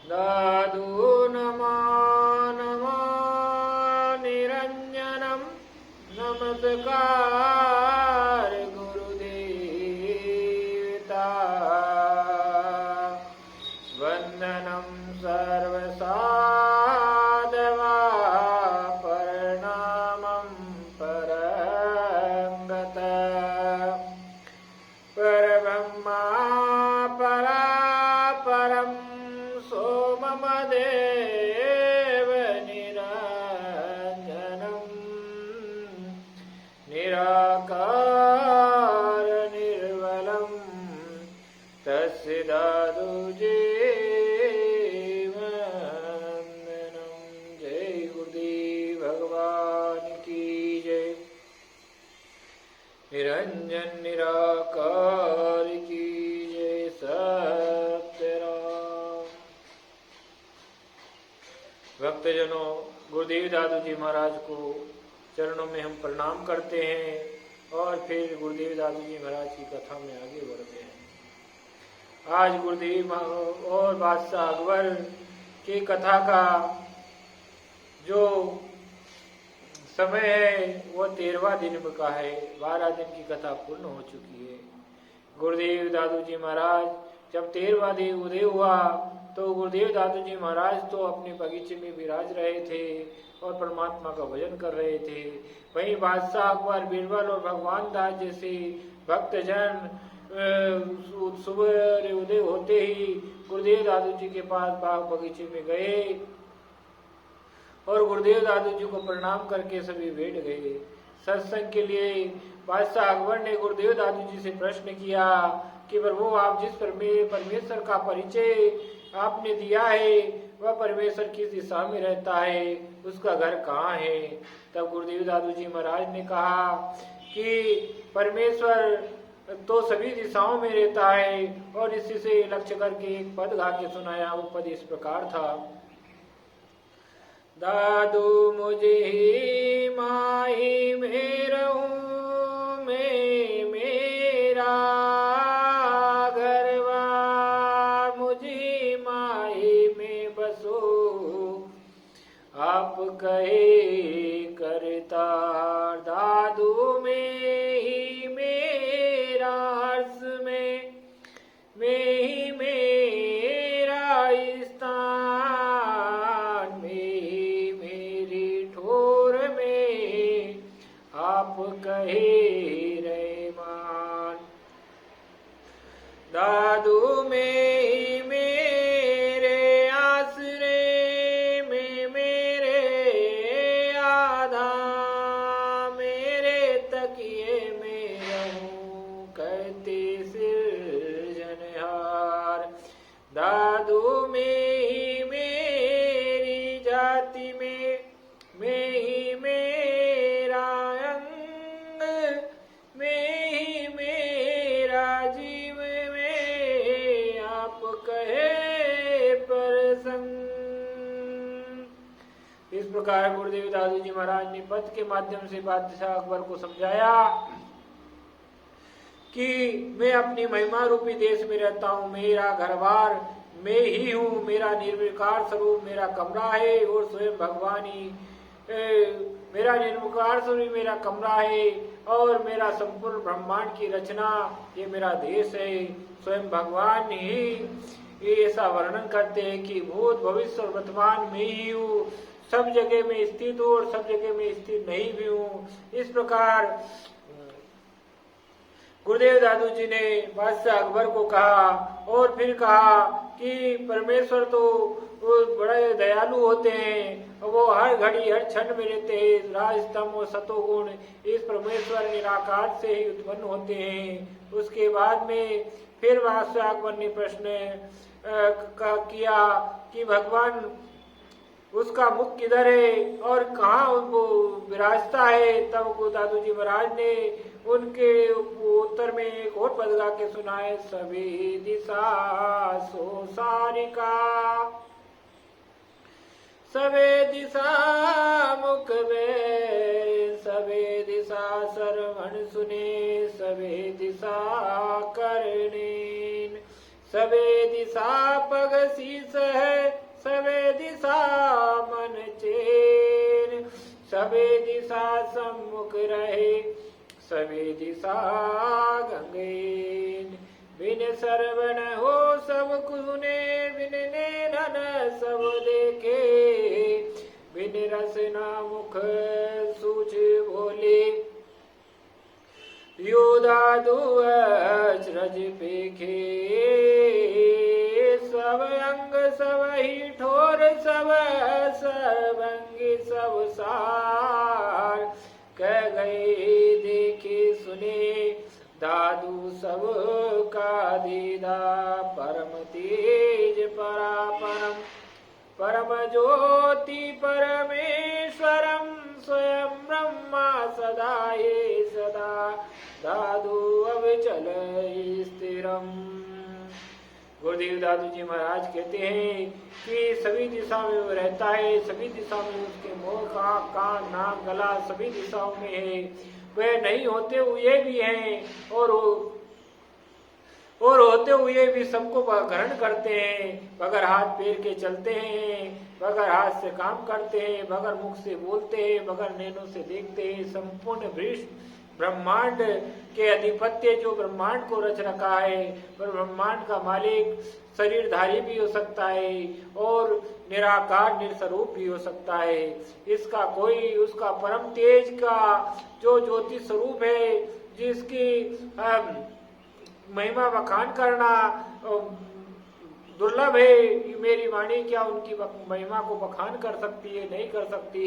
दादु नमा नमा निरंजनम नमस्कार गुरुदेवता वंदनम सर्वसाधवा प्रणामं परंगत परब्रह्मा परापरं सोममदेव निरंजनं निराकार निर्मलं तस्य दादुजीवन्दनं। जय गुरुदेव भगवान की जय। निरंजन निराकार की जय। सत्यराम। भक्तजनों, गुरुदेव दादू जी महाराज को चरणों में हम प्रणाम करते हैं और फिर गुरुदेव दादू जी महाराज की कथा में आगे बढ़ते हैं। आज गुरुदेव और बादशाह अकबर की कथा का जो समय है वो 13वां दिन का है। 12 दिन की कथा पूर्ण हो चुकी है। गुरुदेव दादू जी महाराज जब 13वां दिन उदय हुआ तो गुरुदेव दादू जी महाराज तो अपने बगीचे में विराज रहे थे और परमात्मा का भजन कर रहे थे। वहीं बादशाह अकबर, बीरबल और भगवान दास जैसे भक्तजन सुबह उदय होते ही गुरुदेव दादू जी के पास बाग बगीचे में गए और गुरुदेव दादू जी को प्रणाम करके सभी बैठ गए। सत्संग के लिए बादशाह अकबर ने गुरुदेव दादू जी से प्रश्न किया कि प्रभु, आप जिस परमेश्वर का परिचय आपने दिया है वह परमेश्वर किस दिशा में रहता है, उसका घर कहाँ है। तब गुरुदेव दादू जी महाराज ने कहा कि परमेश्वर तो सभी दिशाओं में रहता है और इसी से लक्ष्य करके एक पद गा के सुनाया। वो पद इस प्रकार था। दादू मुझे ही माही में रहूं, मैं मेरा घरवार मुझे माही में बसो, आप कहे करतार। दादू में ही मेरा हर्ष में, मैं ही मेरा स्थान, मैं ही मेरी ठोर में, आप कहे रहमान। दादू में ही मेरे आसरे, मैं मेरे आधार, मेरे तकिए में रहूं कहते सिरजनहार। दादू में ही मेरी जाति में, मैं ही मेरा अंग, मैं ही मेरा जीव में, आप कहे प्रसंग। इस प्रकार गुरुदेव दादू जी महाराज ने पद के माध्यम से बादशाह अकबर को समझाया कि मैं अपनी महिमा रूपी देश में रहता हूँ, मेरा घरबार मैं ही हूँ, मेरा निर्विकार स्वरूप मेरा कमरा है और स्वयं भगवान ही मेरा निर्विकार स्वरूप मेरा कमरा है और मेरा संपूर्ण ब्रह्मांड की रचना ये मेरा देश है। स्वयं भगवान ही ऐसा वर्णन करते हैं कि भूत भविष्य और वर्तमान में ही हूँ, सब जगह में स्थित हूँ और सब जगह में स्थित नहीं भी हूँ। इस प्रकार गुरुदेव दादू जी ने बादशाह अकबर को कहा और फिर कहा कि परमेश्वर तो बड़े दयालु होते हैं, वो हर घड़ी हर क्षण में रहते हैं। राजतम और सतोगुण इस परमेश्वर निराकार से ही उत्पन्न होते हैं। उसके बाद में फिर बादशाह अकबर ने प्रश्न किया कि भगवान उसका मुख किधर है और कहाँ वो विराजता है। तब दादू जी महाराज ने उनके उत्तर में एक और पद गा के सुनाए। सभी दिशा सो सारिका, सबे दिशा मुख में, सबे दिशा श्रवण सुने, सबे दिशा करने, सबे दिशा पग शीस है, सम्मुख रहे सभी दिशा गंगेन। बिन सरवण हो सब सुने, बिन नैनन सब देखे, बिन रसना मुख सूझ बोले, यो दादू अचरज पेखे। सब अंग सब ही ठोर सब सर्वंगी सब सार, कह गए देखे सुने दादू सब का दीदा। परम तेज परापरम परम ज्योति परमेश्वरम, स्वयं ब्रह्मा सदा ये सदा, दादू अब चल स्थिरम। गुरुदेव दादू जी महाराज कहते हैं कि सभी दिशा में वो रहता है, सभी दिशा में उसके मुंह कान नाक गला सभी दिशाओं में है। वह नहीं होते हुए भी हैं और होते हुए भी सबको ग्रहण करते हैं। बगैर हाथ पैर के चलते हैं, बगैर हाथ से काम करते हैं, बगैर मुख से बोलते हैं, बगैर नैनों से देखते हैं। संपूर्ण ब्रह्मांड के अधिपत्य जो ब्रह्मांड को रच रखा है, पर ब्रह्मांड का मालिक शरीरधारी भी हो सकता है और निराकार निस्वरूप भी हो सकता है। इसका कोई उसका परम तेज का जो ज्योति स्वरूप है, जिसकी महिमा बखान करना दुर्लभ है। मेरी वाणी क्या उनकी महिमा को बखान कर सकती है? नहीं कर सकती।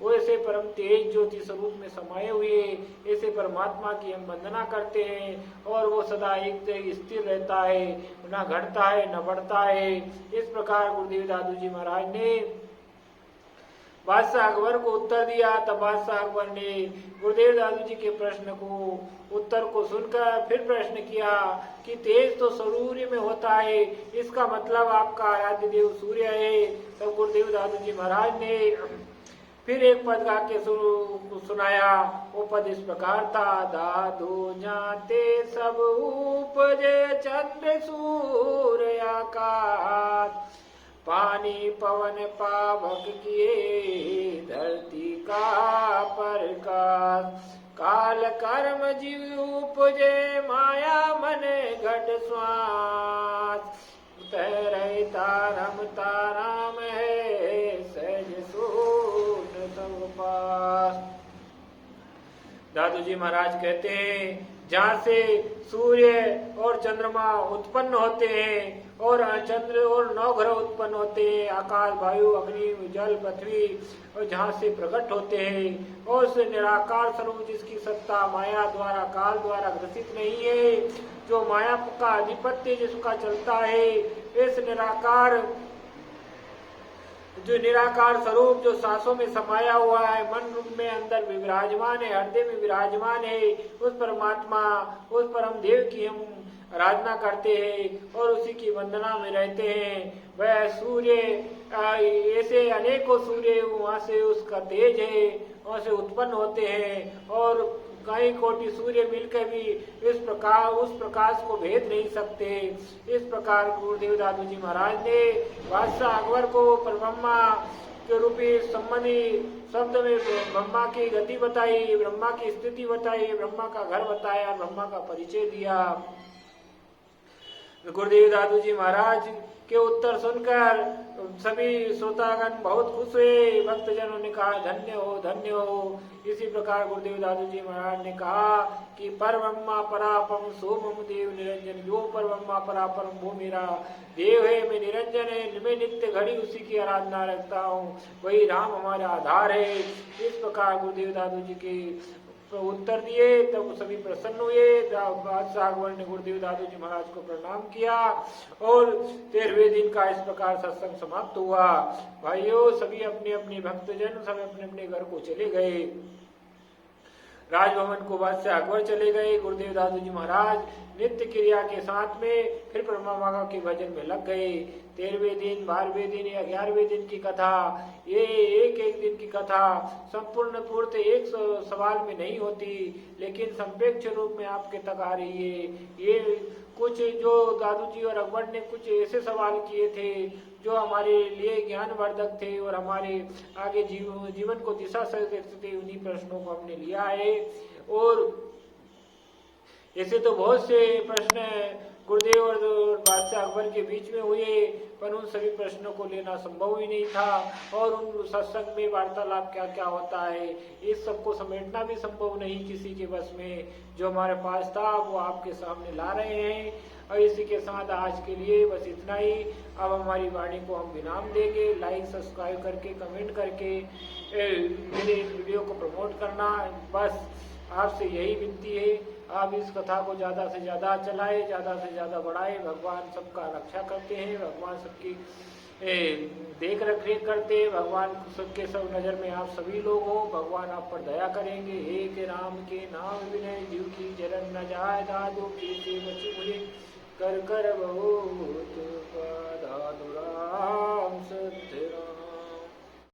वो ऐसे परम तेज ज्योति स्वरूप में समाये हुए ऐसे परमात्मा की हम वंदना करते हैं और वो सदा एक जगह स्थिर रहता है, न घटता है न बढ़ता है। इस प्रकार गुरुदेव दादू जी महाराज ने बादशाह अकबर को उत्तर दिया। तब बादशाह अकबर ने गुरुदेव दादू जी के प्रश्न को उत्तर को सुनकर फिर प्रश्न किया कि तेज तो सूर्य में होता है, इसका मतलब आपका आराध्य देव सूर्य है। तब गुरुदेव दादू जी महाराज ने फिर एक पद गा के सुनाया। वो पद इस प्रकार था, दादू जाते सब उपजे चंद्र सूर्य आकाश, पानी पवन पावक किए धरती का प्रकाश, काल कर्म जीव उपजे माया मन घट श्वास, तैरे तारम ताराम है सहज सूट सब पास। दादू जी महाराज कहते हैं जहाँ से सूर्य और चंद्रमा उत्पन्न होते हैं और चंद्र और 9 ग्रह उत्पन्न होते हैं, आकाश वायु अग्नि जल पृथ्वी, और जहाँ से प्रकट होते हैं और उस निराकार स्वरूप जिसकी सत्ता माया द्वारा काल द्वारा ग्रसित नहीं है, जो माया का आधिपत्य जिसका चलता है, इस निराकार स्वरूप जो सांसों में समाया हुआ है, मन रूप में अंदर विराजमान है, हृदय में विराजमान है, उस परमात्मा उस परम देव की हम आराधना करते हैं और उसी की वंदना में रहते हैं। वह सूर्य ऐसे अनेकों सूर्य वहाँ से उसका तेज है, वहाँ से उत्पन्न होते हैं और कई कोटि सूर्य मिलकर भी उस प्रकाश को भेद नहीं सकते। इस प्रकार गुरुदेव दादू जी महाराज ने बादशाह अकबर को परब्रह्मा के रूपी संबंधी शब्द में ब्रह्मा की गति बताई, ब्रह्मा की स्थिति बताई, ब्रह्मा का घर बताया, ब्रह्मा का परिचय दिया। गुरुदेव दादू जी महाराज के उत्तर सुनकर सभी श्रोतागण बहुत खुश हुए। भक्तजनों ने कहा धन्य हो धन्य हो। इसी प्रकार गुरुदेव दादू जी महाराज ने कहा कि परब्रह्मा परापम सो मम देव निरंजन, जो परब्रह्मा परापरम वो मेरा देव है, मैं निरंजन है, मैं नित्य घड़ी उसी की आराधना रखता हूँ, वही राम हमारा आधार है। इस प्रकार गुरुदेव दादू जी के उत्तर दिए। तब सभी प्रसन्न हुए। बादशाह अकबर ने गुरुदेव दादू जी महाराज को प्रणाम किया और 13वें दिन का इस प्रकार सत्संग समाप्त हुआ। भाइयों सभी अपने अपने भक्तजन सब अपने अपने घर को चले गए। राजभवन को बादशाह अकबर चले गए। गुरुदेव दादू जी महाराज नित्य क्रिया के साथ में फिर परमात्मा के भजन में लग गए। 13वें दिन 12वें दिन या 11वें दिन की कथा, ये एक दिन की कथा संपूर्ण पूर्त एक सवाल में नहीं होती, लेकिन संपेक्ष रूप में आपके तक आ रही है। ये कुछ जो दादू जी और अकबर ने कुछ ऐसे सवाल किए थे जो हमारे लिए ज्ञानवर्धक थे और हमारे आगे जीवन को दिशा से देखते थे। उन्हीं प्रश्नों को हमने लिया है और ऐसे तो बहुत से प्रश्न गुरुदेव और बादशाह अकबर के बीच में हुए, पर उन सभी प्रश्नों को लेना संभव ही नहीं था और उन सत्संग में वार्तालाप क्या क्या होता है इस सबको समेटना भी संभव नहीं किसी के बस में। जो हमारे पास था वो आपके सामने ला रहे हैं और इसी के साथ आज के लिए बस इतना ही। अब हमारी वाणी को हम विराम देंगे। लाइक सब्सक्राइब करके कमेंट करके मेरे वीडियो को प्रमोट करना, बस आपसे यही विनती है। आप इस कथा को ज़्यादा से ज़्यादा चलाए, ज़्यादा से ज़्यादा बढ़ाए। भगवान सबका रक्षा करते हैं, भगवान सबकी देख रेख करते हैं, भगवान सबके सब नज़र में आप सभी लोग हो। भगवान आप पर दया करेंगे। एक राम के नाम विनय जीव की जरन न जाए, दादू की से बची मुझे कर बहुत दादुरा।